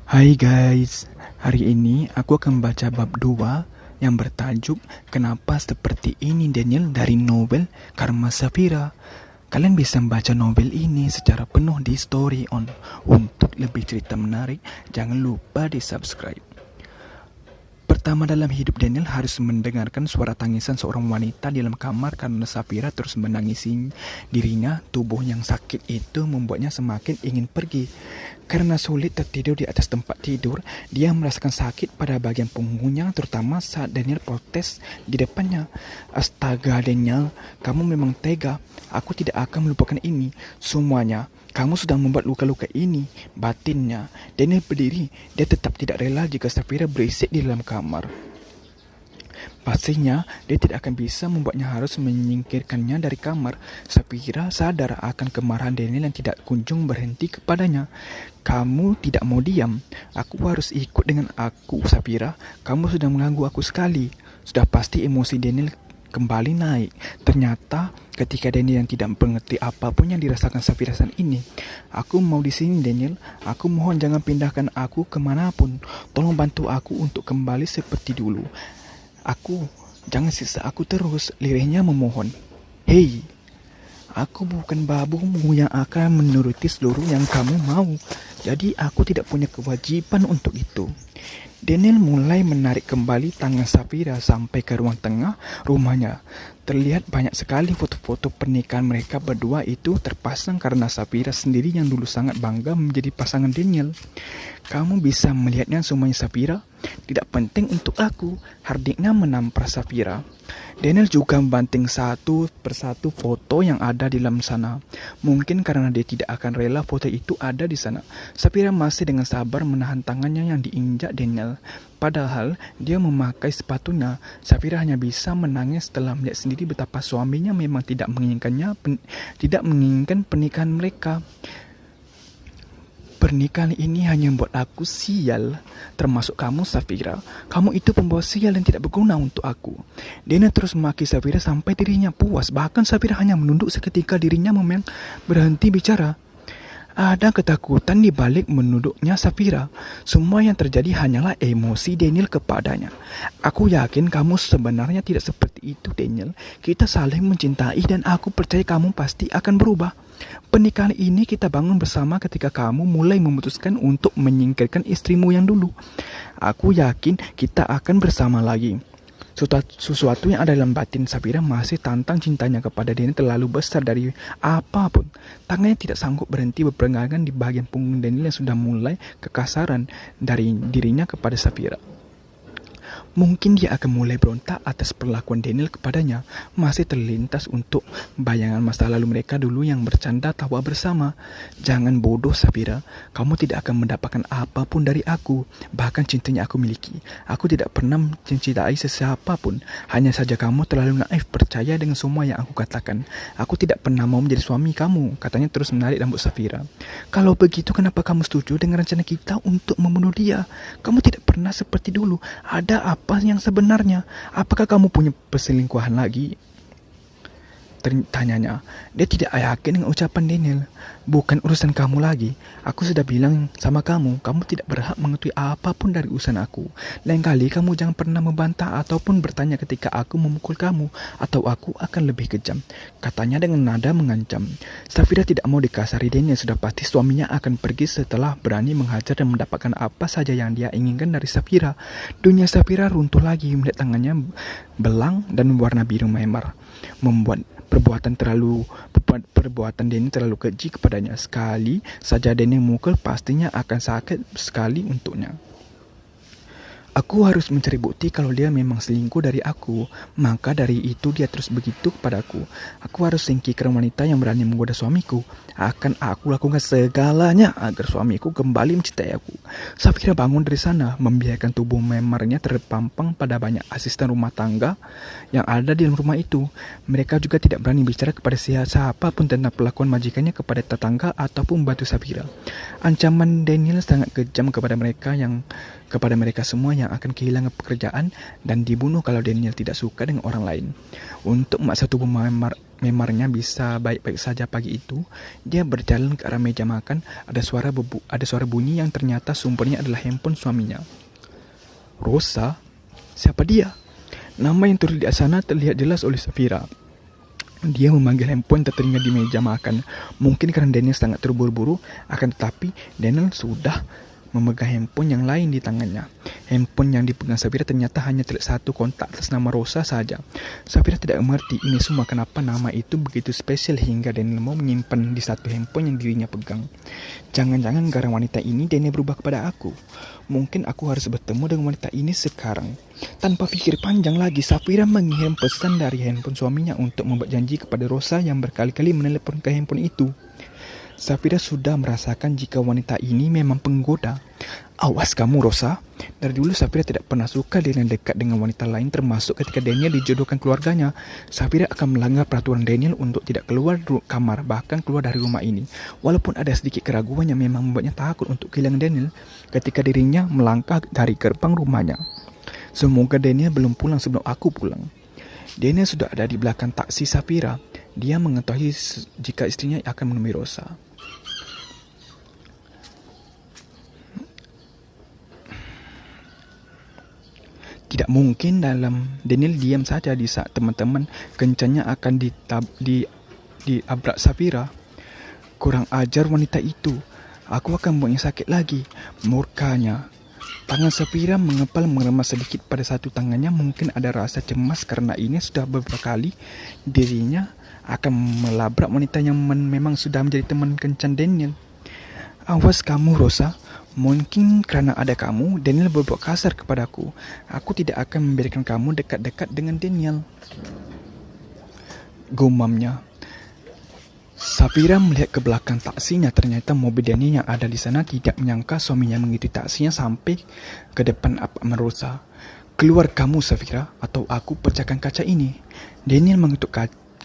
Hai guys, hari ini aku akan membaca bab 2 yang bertajuk Kenapa Seperti Ini Daniel dari novel Karma Safira. Kalian bisa membaca novel ini secara penuh di Story On. Untuk lebih cerita menarik, jangan lupa di subscribe. Pertama dalam hidup Daniel harus mendengarkan suara tangisan seorang wanita di dalam kamar karena Safira terus menangisi dirinya. Tubuh yang sakit itu membuatnya semakin ingin pergi. Karena sulit tertidur di atas tempat tidur, dia merasakan sakit pada bagian punggungnya, terutama saat Daniel protes di depannya. Astaga Daniel, kamu memang tega. Aku tidak akan melupakan ini semuanya. Kamu sudah membuat luka-luka ini, batinnya. Daniel berdiri, dia tetap tidak rela jika Safira berisik di dalam kamar. Pastinya, dia tidak akan bisa membuatnya harus menyingkirkannya dari kamar. Safira sadar akan kemarahan Daniel yang tidak kunjung berhenti kepadanya. Kamu tidak mau diam. Aku harus ikut dengan aku, Safira. Kamu sudah mengganggu aku sekali. Sudah pasti emosi Daniel kembali naik. Ternyata ketika Daniel yang tidak mengerti apapun yang dirasakan Safira saat ini. Aku mau di sini Daniel. Aku mohon jangan pindahkan aku kemanapun. Tolong bantu aku untuk kembali seperti dulu. Jangan siksa aku terus, lirihnya memohon. Hei, aku bukan babumu yang akan menuruti seluruh yang kamu mau. Jadi aku tidak punya kewajiban untuk itu. Daniel mulai menarik kembali tangan Safira sampai ke ruang tengah rumahnya. Terlihat banyak sekali foto-foto pernikahan mereka berdua itu terpasang karena Safira sendiri yang dulu sangat bangga menjadi pasangan Daniel. Kamu bisa melihatnya semuanya Safira? Tidak penting untuk aku, hardiknya menampar Safira. Daniel juga membanting satu persatu foto yang ada di dalam sana. Mungkin karena dia tidak akan rela foto itu ada di sana. Safira masih dengan sabar menahan tangannya yang diinjak Daniel. Padahal dia memakai sepatunya. Safira hanya bisa menangis setelah melihat sendiri betapa suaminya memang tidak menginginkan pernikahan mereka. Pernikahan ini hanya membuat aku sial, termasuk kamu Safira. Kamu itu pembawa sial dan tidak berguna untuk aku. Daniel terus memaki Safira sampai dirinya puas. Bahkan Safira hanya menunduk seketika dirinya berhenti bicara. Ada ketakutan di balik menunduknya Safira. Semua yang terjadi hanyalah emosi Daniel kepadanya. Aku yakin kamu sebenarnya tidak seperti itu Daniel. Kita saling mencintai dan aku percaya kamu pasti akan berubah. Pernikahan ini kita bangun bersama ketika kamu mulai memutuskan untuk menyingkirkan istrimu yang dulu. Aku yakin kita akan bersama lagi. Sesuatu yang ada dalam batin Safira masih tantang cintanya kepada Daniel terlalu besar dari apapun. Tangannya tidak sanggup berhenti berpegangan di bagian punggung Daniel yang sudah mulai kekasaran dari dirinya kepada Safira. Mungkin dia akan mulai berontak atas perlakuan Daniel kepadanya. Masih terlintas untuk bayangan masa lalu mereka dulu yang bercanda tawa bersama. Jangan bodoh Safira, kamu tidak akan mendapatkan apapun dari aku. Bahkan cintanya aku miliki. Aku tidak pernah mencintai sesiapa pun. Hanya saja kamu terlalu naif percaya dengan semua yang aku katakan. Aku tidak pernah mau menjadi suami kamu, katanya terus menarik rambut Safira. Kalau begitu kenapa kamu setuju dengan rencana kita untuk membunuh dia? Kamu tidak pernah seperti dulu. Ada apa yang sebenarnya? Apakah kamu punya perselingkuhan lagi? Tanyanya. Dia tidak yakin dengan ucapan Daniel. Bukan urusan kamu lagi. Aku sudah bilang sama kamu, kamu tidak berhak mengetahui apapun dari urusan aku. Lain kali kamu jangan pernah membantah ataupun bertanya ketika aku memukul kamu, atau aku akan lebih kejam, katanya dengan nada mengancam. Safira tidak mau dikasari Daniel. Sudah pasti suaminya akan pergi setelah berani menghajar dan mendapatkan apa saja yang dia inginkan dari Safira. Dunia Safira runtuh lagi melihat tangannya belang dan warna biru memar. Membuat perbuatan Daniel terlalu keji kepadanya. Sekali saja Daniel memukul, pastinya akan sakit sekali untuknya. Aku harus mencari bukti kalau dia memang selingkuh dari aku. Maka dari itu dia terus begitu kepadaku. Aku harus singkirkan wanita yang berani menggoda suamiku. Akan aku lakukan segalanya agar suamiku kembali mencintai aku. Safira bangun dari sana, membiarkan tubuh memarnya terpampang pada banyak asisten rumah tangga yang ada di dalam rumah itu. Mereka juga tidak berani bicara kepada siapapun tentang perlakuan majikannya kepada tetangga ataupun bantu Safira. Ancaman Daniel sangat kejam kepada mereka semua yang akan kehilangan pekerjaan dan dibunuh kalau Daniel tidak suka dengan orang lain. Untuk memaksa tubuh memarnya bisa baik-baik saja pagi itu. Dia berjalan ke arah meja makan. Ada suara bunyi yang ternyata sumbernya adalah handphone suaminya. Rosa? Siapa dia? Nama yang tulis di sana terlihat jelas oleh Safira. Dia memanggil handphone terdengar di meja makan. Mungkin karena Daniel sangat terburu-buru, akan tetapi Daniel sudah memegang handphone yang lain di tangannya. Handphone yang dipegang Safira ternyata hanya terlihat satu kontak atas nama Rosa saja. Safira tidak mengerti ini semua, kenapa nama itu begitu spesial hingga Daniel mau menyimpan di satu handphone yang dirinya pegang. Jangan-jangan gara wanita ini Daniel berubah kepada aku. Mungkin aku harus bertemu dengan wanita ini sekarang. Tanpa pikir panjang lagi, Safira mengirim pesan dari handphone suaminya untuk membuat janji kepada Rosa yang berkali-kali menelepon ke handphone itu. Safira sudah merasakan jika wanita ini memang penggoda. Awas kamu, Rosa. Dari dulu Safira tidak pernah suka Daniel dekat dengan wanita lain, termasuk ketika Daniel dijodohkan keluarganya. Safira akan melanggar peraturan Daniel untuk tidak keluar kamar, bahkan keluar dari rumah ini. Walaupun ada sedikit keraguan yang memang membuatnya takut untuk kehilangan Daniel ketika dirinya melangkah dari gerbang rumahnya. Semoga Daniel belum pulang sebelum aku pulang. Daniel sudah ada di belakang taksi Safira. Dia mengetahui jika istrinya akan menemui Rosa. Tidak mungkin Daniel diam saja di saat teman-teman kencangnya akan diabrak Safira. Kurang ajar wanita itu. Aku akan membuatnya sakit lagi. Murkanya. Tangan Safira mengepal meremas sedikit pada satu tangannya. Mungkin ada rasa cemas karena ini sudah beberapa kali dirinya akan melabrak wanita yang memang sudah menjadi teman kencan Daniel. Awas kamu, Rosa. Mungkin karena ada kamu, Daniel berbuat kasar kepadaku. Aku tidak akan membiarkan kamu dekat-dekat dengan Daniel. Gumamnya. Safira melihat ke belakang taksinya. Ternyata mobil Daniel yang ada di sana. Tidak menyangka suaminya mengikuti taksinya sampai ke depan apartemen Rosa. Keluar kamu, Safira, atau aku pecahkan kaca ini. Daniel mengetuk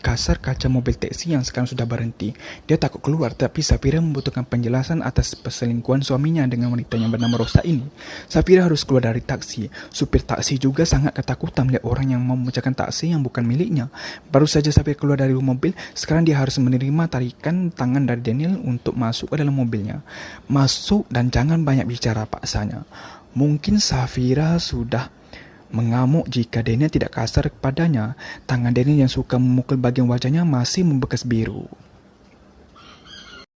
kasar kaca mobil taksi yang sekarang sudah berhenti. Dia takut keluar, tapi Safira membutuhkan penjelasan atas perselingkuhan suaminya dengan wanita yang bernama Rosa ini. Safira harus keluar dari taksi. Supir taksi juga sangat ketakutan melihat orang yang mau memecahkan taksi yang bukan miliknya. Baru saja Safira keluar dari mobil, sekarang dia harus menerima tarikan tangan dari Daniel untuk masuk ke dalam mobilnya. Masuk dan jangan banyak bicara, paksanya. Mungkin Safira sudah mengamuk jika Daniel tidak kasar kepadanya. Tangan Daniel yang suka memukul bagian wajahnya masih membekas biru.